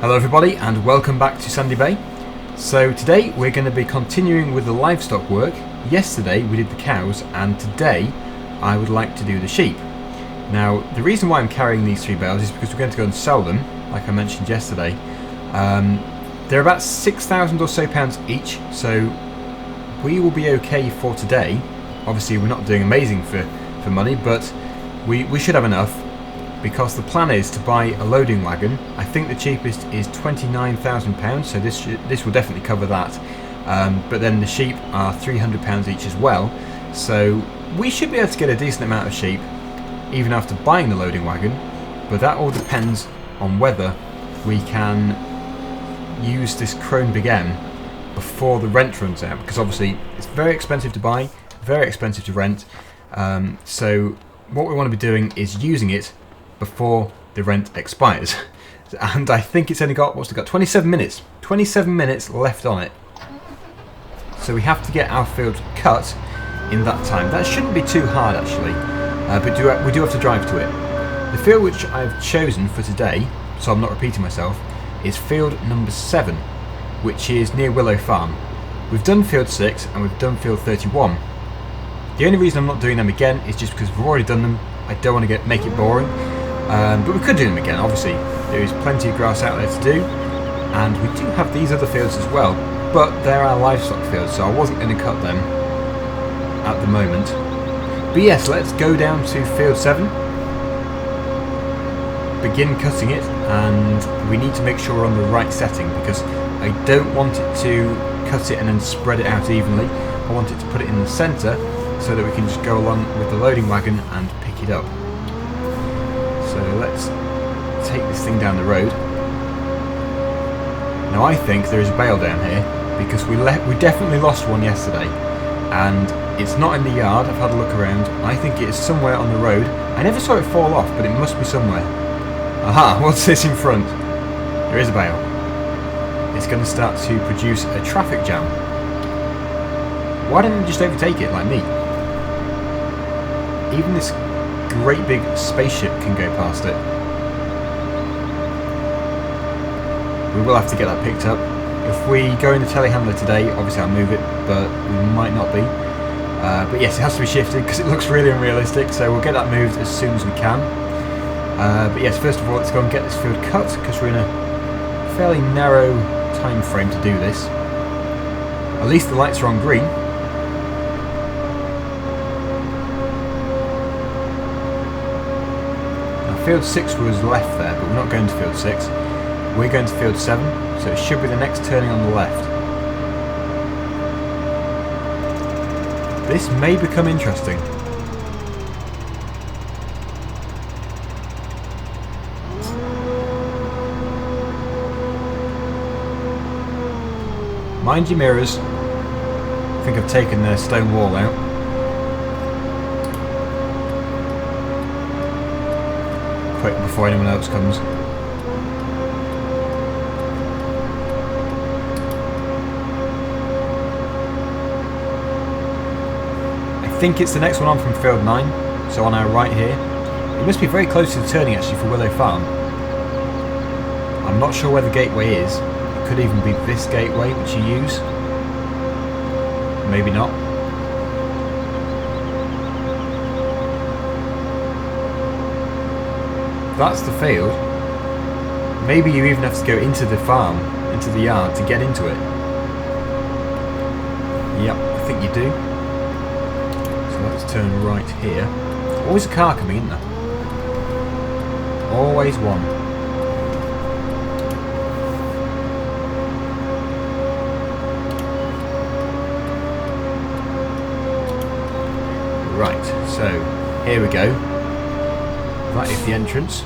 Hello everybody and welcome back to Sandy Bay. So today we're going to be continuing with the livestock work. Yesterday we did the cows and today I would like to do the sheep. Now the reason why I'm carrying these 3 bales is because we're going to go and sell them, like I mentioned yesterday. They're about 6,000 or so pounds each, so we will be okay for today. Obviously we're not doing amazing for money, but we should have enough. Because the plan is to buy a loading wagon. I think the cheapest is £29,000, so this will definitely cover that. But then the sheep are £300 each as well, so we should be able to get a decent amount of sheep, even after buying the loading wagon. But that all depends on whether we can use this Kronbegem before the rent runs out, because obviously it's very expensive to buy, very expensive to rent. So what we want to be doing is using it before the rent expires. And I think it's only got, what's it got, 27 minutes. 27 minutes left on it. So we have to get our field cut in that time. That shouldn't be too hard actually, but we do have to drive to it. The field which I've chosen for today, so I'm not repeating myself, is field number 7, which is near Willow Farm. We've done field 6 and we've done field 31. The only reason I'm not doing them again is just because we've already done them. I don't want to make it boring. But we could do them again, obviously. There is plenty of grass out there to do, and we do have these other fields as well, but they're our livestock fields, so I wasn't going to cut them at the moment. But yes, let's go down to field 7, begin cutting it, and we need to make sure we're on the right setting, because I don't want it to cut it and then spread it out evenly. I want it to put it in the centre, so that we can just go along with the loading wagon and pick it up. So let's take this thing down the road. Now I think there is a bale down here, because we definitely lost one yesterday, and it's not in the yard. I've had a look around. I think it is somewhere on the road. I never saw it fall off, but it must be somewhere. Aha, what's this in front? There is a bale. It's going to start to produce a traffic jam. Why didn't it just overtake it like me? Even this great big spaceship can go past it. We will have to get that picked up. If we go in the telehandler today, obviously I'll move it, but we might not be. But yes, it has to be shifted because it looks really unrealistic, so we'll get that moved as soon as we can. But yes, first of all, let's go and get this field cut, because we're in a fairly narrow time frame to do this. At least the lights are on green. Field 6 was left there, but we're not going to field 6. We're going to field 7, so it should be the next turning on the left. This may become interesting. Mind your mirrors. I think I've taken their stone wall out. Quick before anyone else comes. I think it's the next one on from field 9, so on our right here. It must be very close to the turning actually for Willow Farm. I'm not sure where the gateway is. It could even be this gateway which you use. Maybe not. That's the field. Maybe you even have to go into the farm, into the yard to get into it. Yep, I think you do. So let's turn right here. Always a car coming in there. Always one. Right, so here we go. That is the entrance.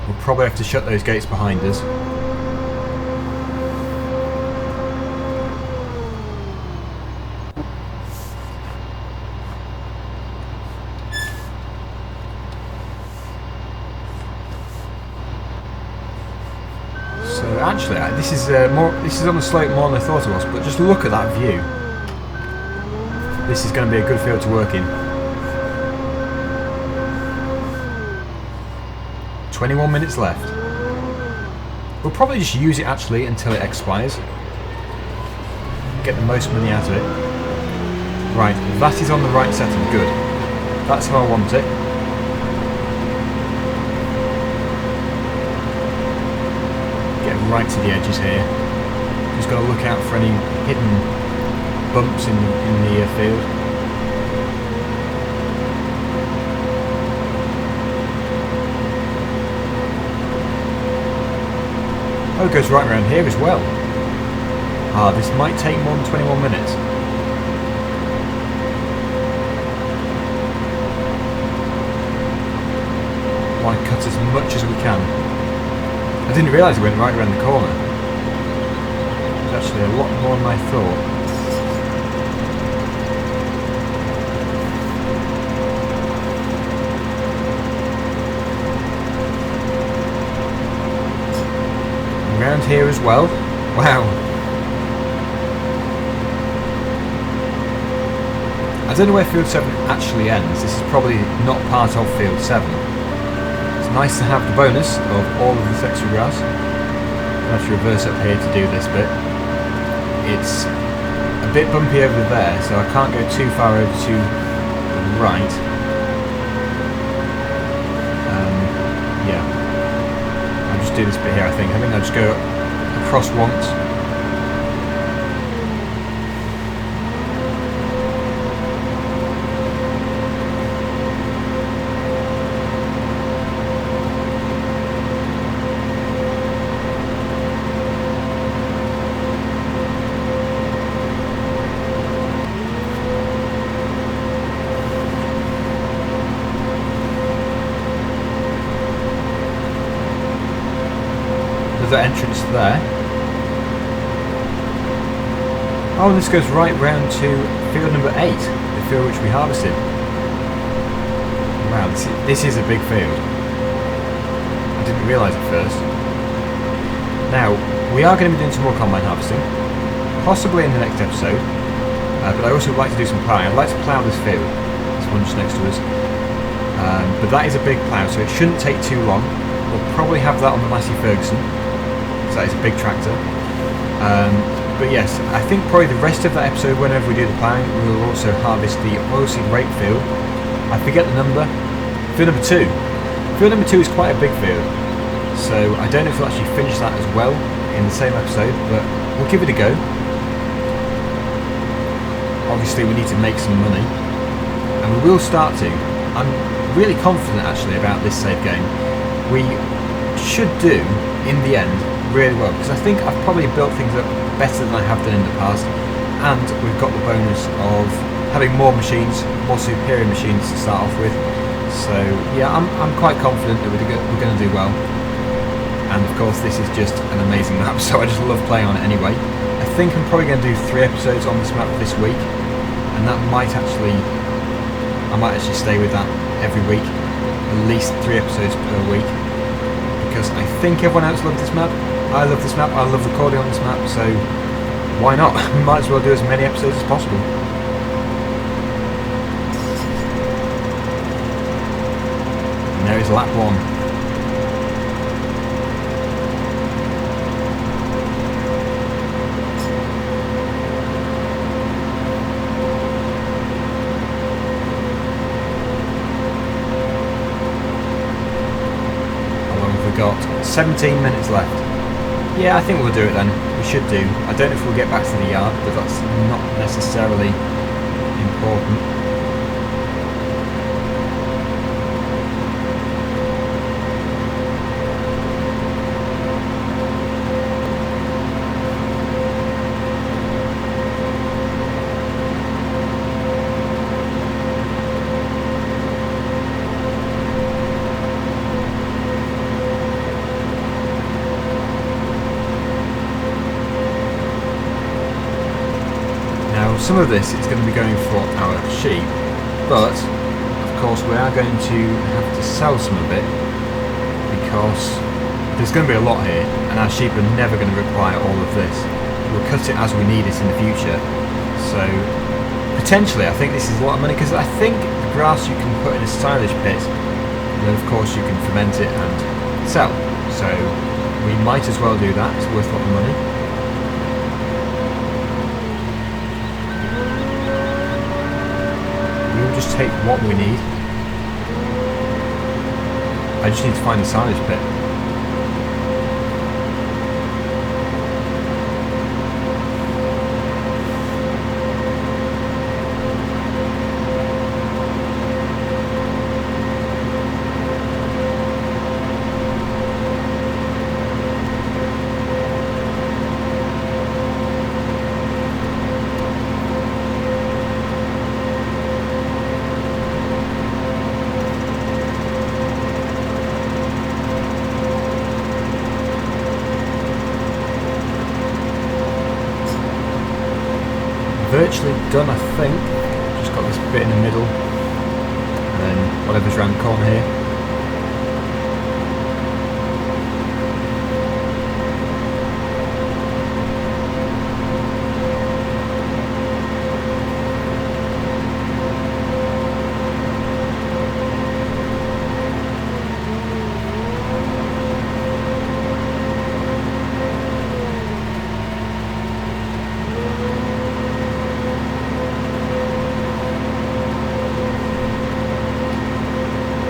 We'll probably have to shut those gates behind us. So actually, this is on the slope more than I thought it was. But just look at that view. This is going to be a good field to work in. 21 minutes left. We'll probably just use it actually until it expires. Get the most money out of it. Right, that is on the right setting, good. That's how I want it. Get right to the edges here. Just got to look out for any hidden bumps in the field. Oh, it goes right around here as well. Ah, this might take more than 21 minutes. Want to cut as much as we can. I didn't realise it went right around the corner. It's actually a lot more than I thought. Around here as well. Wow. I don't know where field 7 actually ends. This is probably not part of field 7. It's nice to have the bonus of all of this extra grass. I have to reverse up here to do this bit. It's a bit bumpy over there, so I can't go too far over to the right. Yeah. I'll just do this bit here, I think. I'll just go across once. The entrance there. Oh, and this goes right round to field number 8, the field which we harvested. Wow, this is a big field. I didn't realise at first. Now, we are going to be doing some more combine harvesting, possibly in the next episode, but I also would like to do some ploughing. I'd like to plough this field, this one just next to us. But that is a big plough, so it shouldn't take too long. We'll probably have that on the Massey Ferguson. That is a big tractor. But yes, I think probably the rest of that episode, whenever we do the ploughing, we will also harvest the oilseed rape field. I forget the number. Field number 2. Field number 2 is quite a big field, so I don't know if we'll actually finish that as well in the same episode, but we'll give it a go. Obviously we need to make some money, and we will start to. I'm really confident actually about this save game. We should do, in the end, really well, because I think I've probably built things up better than I have done in the past, and we've got the bonus of having more machines, more superior machines to start off with. So yeah, I'm quite confident that we're going to do well. And of course this is just an amazing map, so I just love playing on it anyway. I think I'm probably going to do 3 episodes on this map this week, and that might actually, I might actually stay with that every week, at least 3 episodes per week, because I think everyone else loves this map. I love this map, I love recording on this map, so why not? We might as well do as many episodes as possible. And there is lap 1. Got 17 minutes left. Yeah, I think we'll do it then. We should do. I don't know if we'll get back to the yard, but that's not necessarily important. Some of this is going to be going for our sheep, but of course we are going to have to sell some of it, because there's going to be a lot here and our sheep are never going to require all of this. We'll cut it as we need it in the future, so potentially I think this is a lot of money, because I think the grass you can put in a silage pit, and then of course you can ferment it and sell. So we might as well do that. It's worth a lot of money. We'll just take what we need. I just need to find the silage pit. Virtually done, I think. Just got this bit in the middle, and then whatever's around the corner here.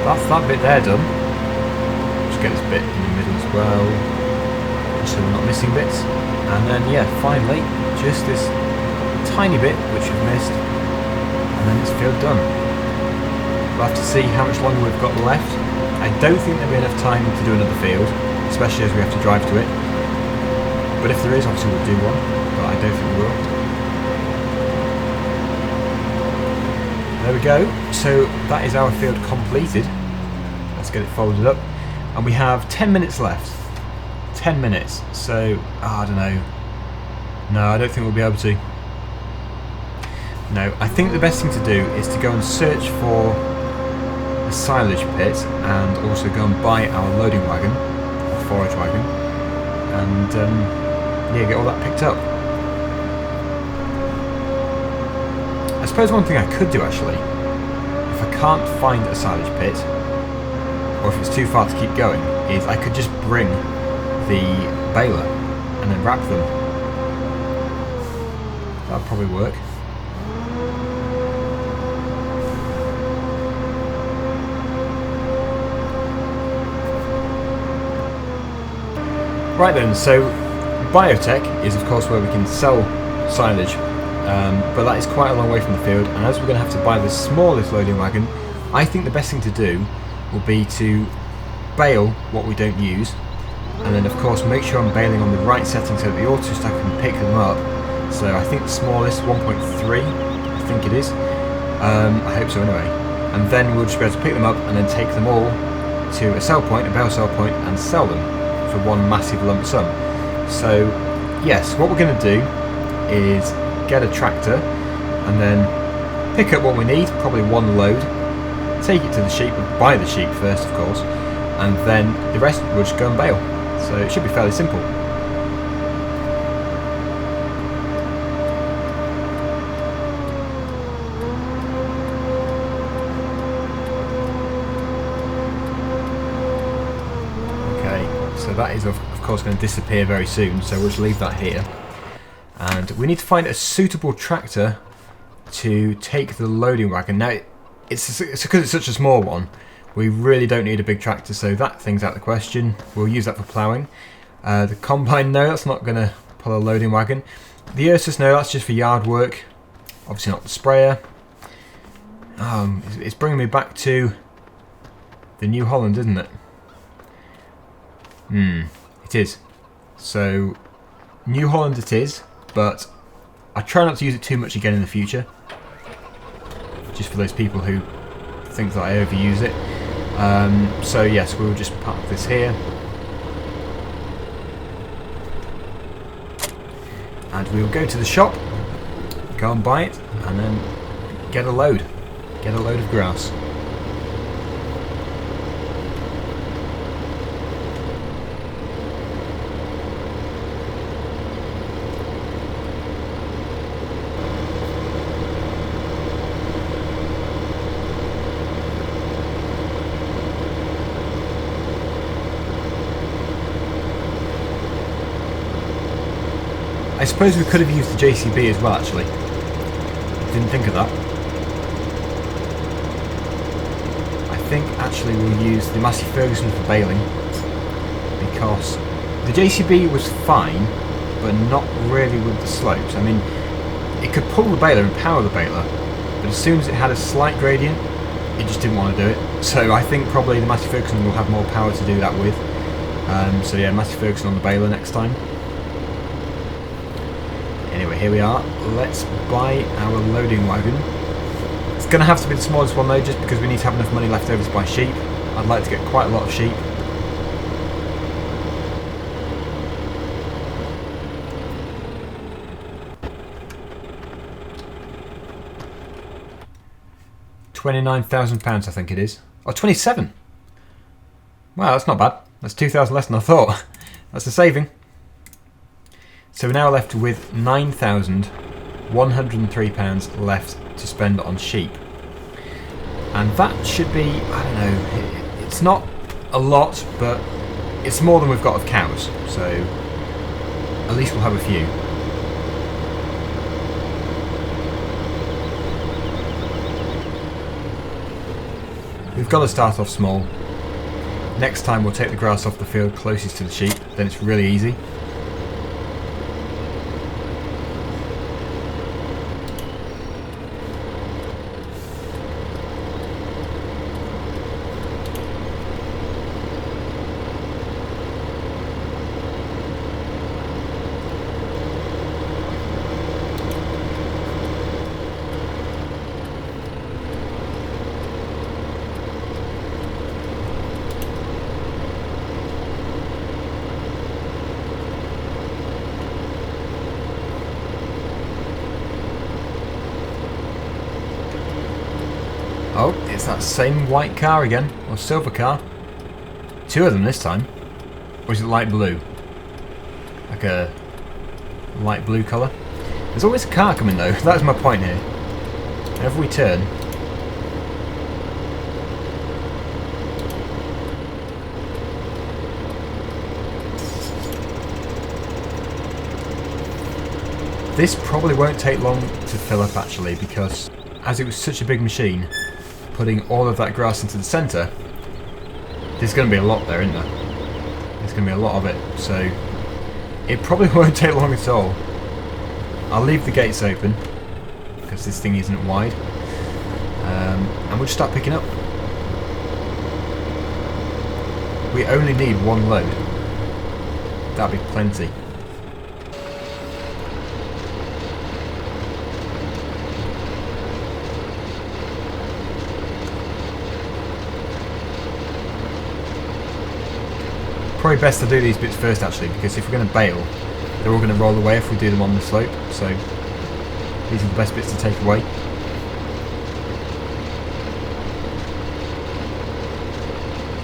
That's that bit there done. Just get this bit in the middle as well, just so we're not missing bits. And then yeah, finally, just this tiny bit which we've missed, and then it's field done. We'll have to see how much longer we've got left. I don't think there'll be enough time to do another field, especially as we have to drive to it. But if there is, obviously we'll do one, but I don't think we will. There we go. So that is our field completed. Let's get it folded up. And we have 10 minutes left. 10 minutes. So, I don't know. No, I don't think we'll be able to. No, I think the best thing to do is to go and search for a silage pit and also go and buy our loading wagon, or forage wagon, and yeah, get all that picked up. I suppose one thing I could do actually, if I can't find a silage pit, or if it's too far to keep going, is I could just bring the baler and then wrap them. That would probably work. Right then, so biotech is of course where we can sell silage. But that is quite a long way from the field, and as we're going to have to buy the smallest loading wagon, I think the best thing to do will be to bale what we don't use, and then of course make sure I'm baling on the right setting so that the auto stack can pick them up. So I think the smallest 1.3, I think it is. I hope so anyway. And then we'll just be able to pick them up and then take them all to a sell point, a bale sell point, and sell them for one massive lump sum. So yes, what we're going to do is get a tractor and then pick up what we need, probably one load, take it to the sheep, buy the sheep first of course, and then the rest we'll just go and bale. So it should be fairly simple. Okay, so that is of course going to disappear very soon, so we'll just leave that here. And we need to find a suitable tractor to take the loading wagon. Now, it's because it's such a small one, we really don't need a big tractor, so that thing's out of the question. We'll use that for ploughing. The combine, no, that's not going to pull a loading wagon. The Ursus, no, that's just for yard work. Obviously not the sprayer. It's bringing me back to the New Holland, isn't it? It is. So, New Holland it is. But I try not to use it too much again in the future, just for those people who think that I overuse it. So yes, we'll just park this here, and we'll go to the shop, go and buy it, and then get a load of grass. suppose we could have used the JCB as well, actually. Didn't think of that. I think actually we'll use the Massey Ferguson for baling, because the JCB was fine, but not really with the slopes. I mean, it could pull the baler and power the baler, but as soon as it had a slight gradient, it just didn't want to do it. So I think probably the Massey Ferguson will have more power to do that with. So yeah, Massey Ferguson on the baler next time. Anyway, here we are. Let's buy our loading wagon. It's going to have to be the smallest one though, just because we need to have enough money left over to buy sheep. I'd like to get quite a lot of sheep. £29,000 I think it is. Oh, 27. Wow, that's not bad. That's 2,000 less than I thought. That's a saving. So we're now left with £9,103 left to spend on sheep. And that should be, I don't know, it's not a lot, but it's more than we've got of cows. So at least we'll have a few. We've got to start off small. Next time we'll take the grass off the field closest to the sheep, then it's really easy. Oh, it's that same white car again, or silver car. Two of them this time. Or is it light blue? Like a light blue colour. There's always a car coming though, that's my point here. Whenever we turn. This probably won't take long to fill up actually, because as it was such a big machine, putting all of that grass into the centre, there's going to be a lot there, isn't there? There's going to be a lot of it, so it probably won't take long at all. I'll leave the gates open, because this thing isn't wide, and we'll just start picking up. We only need one load. That'd be plenty. Probably best to do these bits first actually, because if we're going to bale, they're all going to roll away if we do them on the slope, so these are the best bits to take away.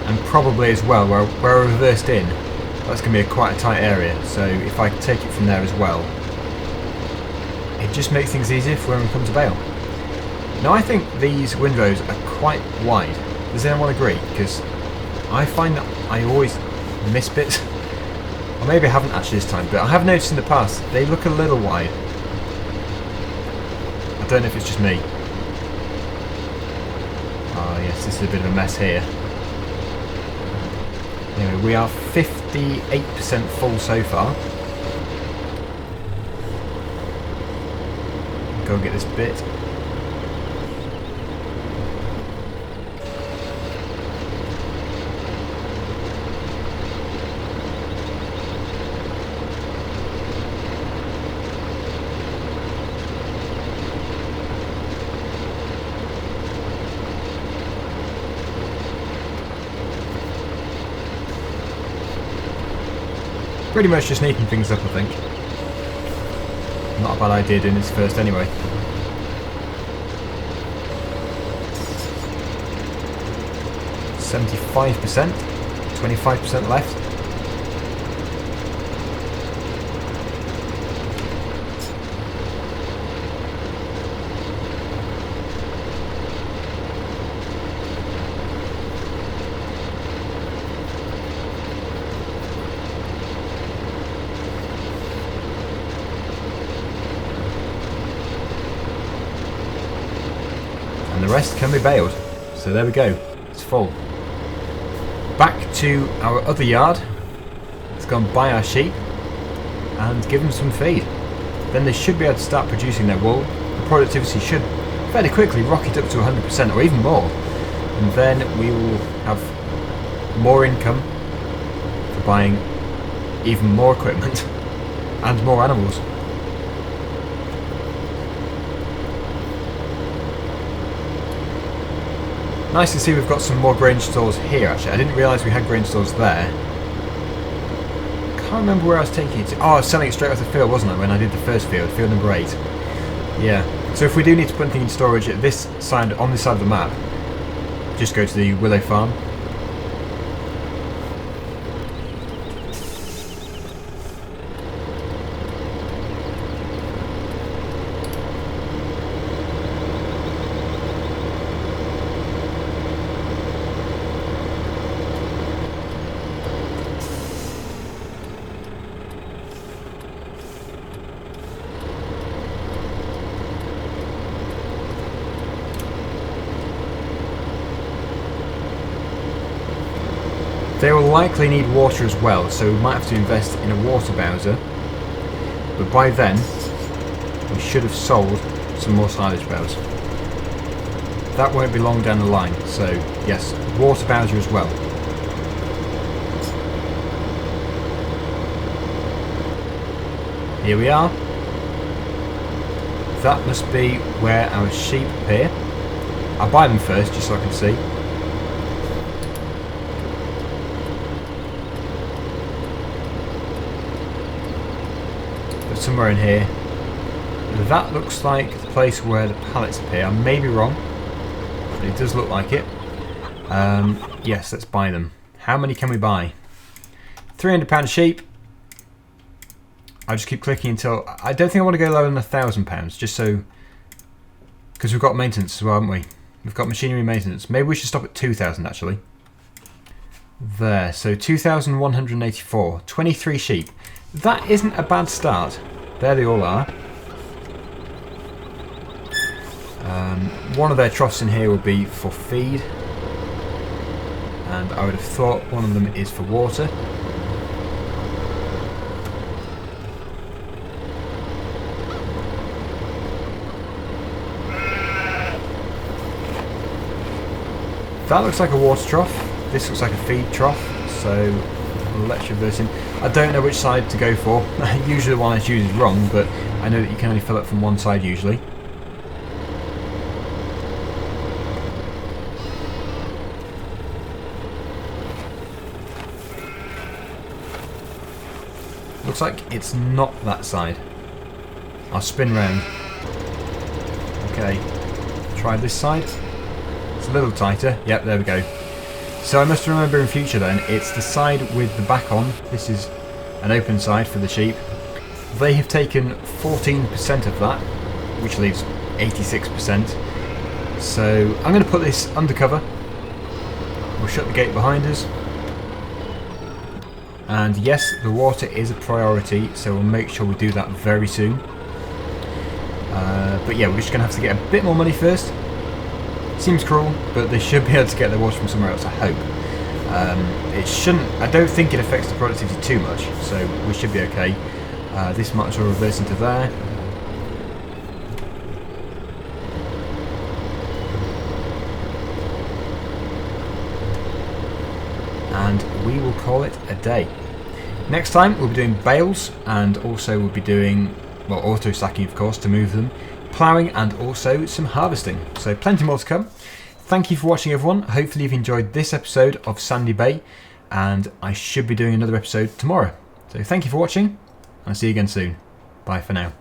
And probably as well, where we're reversed in, that's going to be quite a tight area, so if I take it from there as well, it just makes things easier for when we come to bale. Now I think these windrows are quite wide. Does anyone agree? Because I find that I always miss bits, or maybe I haven't actually this time, but I have noticed in the past they look a little wide. I don't know if it's just me. Oh yes, this is a bit of a mess here. Anyway, we are 58% full so far. Go and get this bit. Pretty much just sneaking things up, I think. Not a bad idea doing this first anyway. %, 25% left. rest can be baled. So there we go, it's full. Back to our other yard. Let's go and buy our sheep and give them some feed. Then they should be able to start producing their wool. The productivity should fairly quickly rocket up to 100% or even more. And then we will have more income for buying even more equipment and more animals. Nice to see we've got some more grain stores here actually. I didn't realise we had grain stores there. Can't remember where I was taking it to. Oh, I was selling it straight off the field, wasn't I, when I did the first field, field number 8. Yeah. So if we do need to put anything in storage at this side, on this side of the map, just go to the Willow Farm. They will likely need water as well, so we might have to invest in a water bowser. But by then, we should have sold some more silage bales. That won't be long down the line, so yes, water bowser as well. Here we are. That must be where our sheep appear. I'll buy them first, just so I can see. Somewhere in here. That looks like the place where the pallets appear. I may be wrong, but it does look like it. Yes, let's buy them. How many can we buy? £300 sheep. I'll just keep clicking until... I don't think I want to go lower than £1,000, just so... Because we've got maintenance as well, haven't we? We've got machinery maintenance. Maybe we should stop at 2,000 actually. There, so 2,184. 23 sheep. That isn't a bad start. There they all are. One of their troughs in here will be for feed. And I would have thought one of them is for water. That looks like a water trough. This looks like a feed trough. So let's reverse in. I don't know which side to go for. Usually the one I choose is wrong, but I know that you can only fill it from one side usually. Looks like it's not that side. I'll spin round. Okay, try this side. It's a little tighter. Yep, there we go. So I must remember in future then, it's the side with the back on. This is an open side for the sheep. They have taken 14% of that, which leaves 86%. So I'm going to put this undercover. We'll shut the gate behind us. And yes, the water is a priority, so we'll make sure we do that very soon. But yeah, we're just going to have to get a bit more money first. Seems cruel, but they should be able to get their water from somewhere else, I hope. It shouldn't, I don't think it affects the productivity too much, so we should be okay. This might as well reverse into there. And we will call it a day. Next time we'll be doing bales, and also we'll be doing, well, auto stacking of course to move them, ploughing, and also some harvesting. So plenty more to come. Thank you for watching everyone. Hopefully you've enjoyed this episode of Sandy Bay, and I should be doing another episode tomorrow. So thank you for watching, and I'll see you again soon. Bye for now.